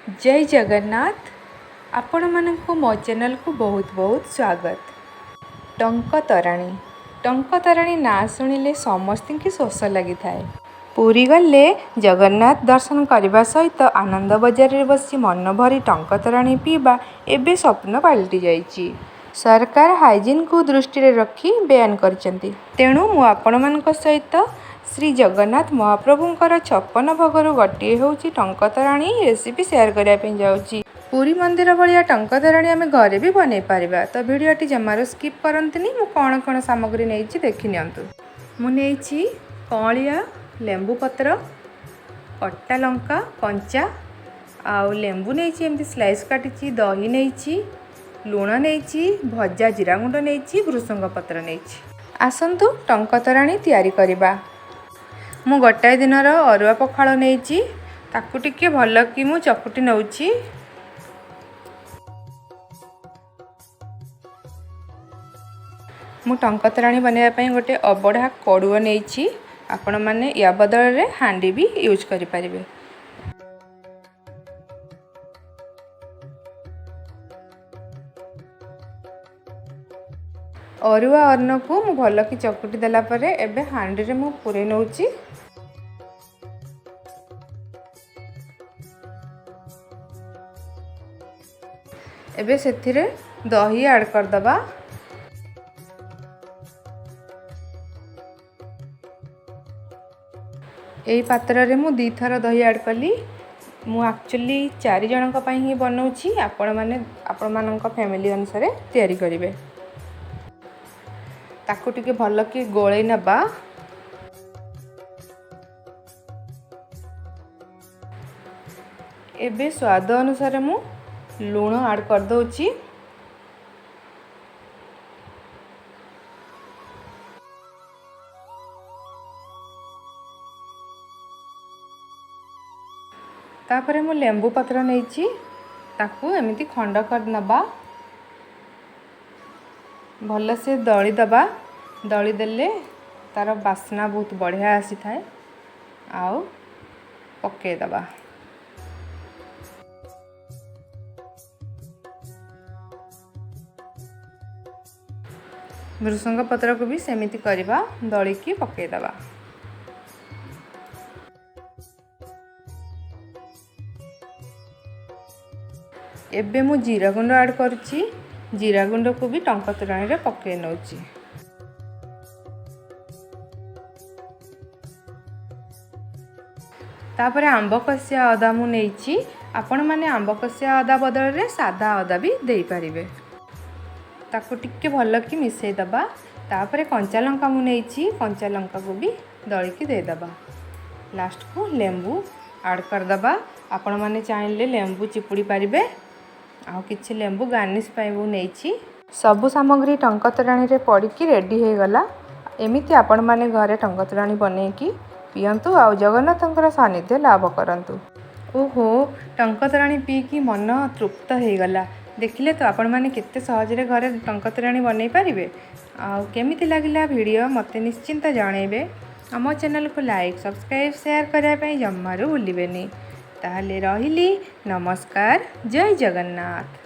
जय जगन्नाथ। आपण मानक मो चैनल को बहुत बहुत स्वागत। टंकतराणी ना शुणिले समस्त की शोष लगी थाए। पुरी गले जगन्नाथ दर्शन करने सहित आनंद बजार रे बसी मन भरी टंकतराणी पीवा एबे स्वप्न पलटि जाइछि। सरकार हाइजीन को दृष्टि रे रखी बयान करचंती। तेणु मु आपण मानक सहित श्री जगन्नाथ महाप्रभुंकर 56 भोगरु गोटे होउछि टंकतराणी रेसिपी शेयर करिया पे जाउछि। पुरी मंदिर भलिया टंकतराणी आमे घरे भी बनै पारिबा। तो वीडियोटी जमारो स्किप करंतनी। मु कोन कोन सामग्री नेइछि देखि नियंतु। मु नेइछि कलिया लेंबू पत्र, कट्टा लंका कंचा आउ लेंबू नेइछि एमति स्लाइस काटिछि, दही नेइछि, लूण नेइछि, भजा जीरा गुंड नेइछि, भृसंग पत्र नेइछि। आसंतु टंकतराणी तयारी करिबा। मु गोटाए दिनर अरुआ पखाळ नेइछि, ताकु टिके भल कि मु चकुटी नउछि। मु टंकतराणी बनैया पई गोटे अबढ़ा कड़ुआ नेइछि। आपण माने या बदल रे हांडी भी यूज करि परिबे। अरुआ अन्न को मु भल कि चकुटी देला परे एबे हांडी रे मु पुरे नउछि। एबे सेथिरे दही ऐड कर दबा। एई पात्र रे मु 2 थर दही ऐड कली। मु एक्चुअली 4 जनक पई ही बनौछि। आपण मानक फैमिली अनुसार तयारी करिवे। ताकु टिके भल कि गोळै नबा। एबे स्वाद अनुसार मु लूण ऐड कर दउछि। तापरे मु लेंबू पत्र नेइछि, ताकू एमिति खंड कर नबा। भल से दली दबा। दली देले तार बास्ना बहुत बढ़िया आसी थाए। आउ पके दबा। भृसंग पत्र को भी सेमिति करबा, दली की पके दबा। एबे मु जीरा गुंड ऐड करछि। जीरा गुंड को भी टंकतराणी रे पके नउछि। तापरे आंब कसिया अदा मु नेइछि। आपण माने आंब कसिया अदा बदल रे सादा अदा भी देई परिबे। ताको टिके भल कि मिसई दबा। तापरे कंचा लंका मु नेइछि। कंचा लंका को भी दली की दे दबा। लास्ट को लेंबू ऐड कर दबा। आपण माने चाहिले लेंबू चिपुड़ी परिबे। आउ किछि लेंबू गार्निश पाई मु नेइछि। सबु सामग्री टंकतराणी रे पड़ी की रेडी हे गला। एमिति आपण माने घरे टंकतराणी बनै की पियंतु आउ जगन्नाथंकर सानिध्य लाभ करंतु। ओहो, टंकतराणी पी की मन तृप्त हे गला। देखिले तो आपण माने केते सहज रे घरे टंकतराणी बनै पारिबे। आउ केमिति लागिला वीडियो मते निश्चिंत जणैबे। हम चैनल को लाइक सब्सक्राइब शेयर करिया पई जम्मारू भूलिबेनी। ताहले रहिली नमस्कार। जय जगन्नाथ।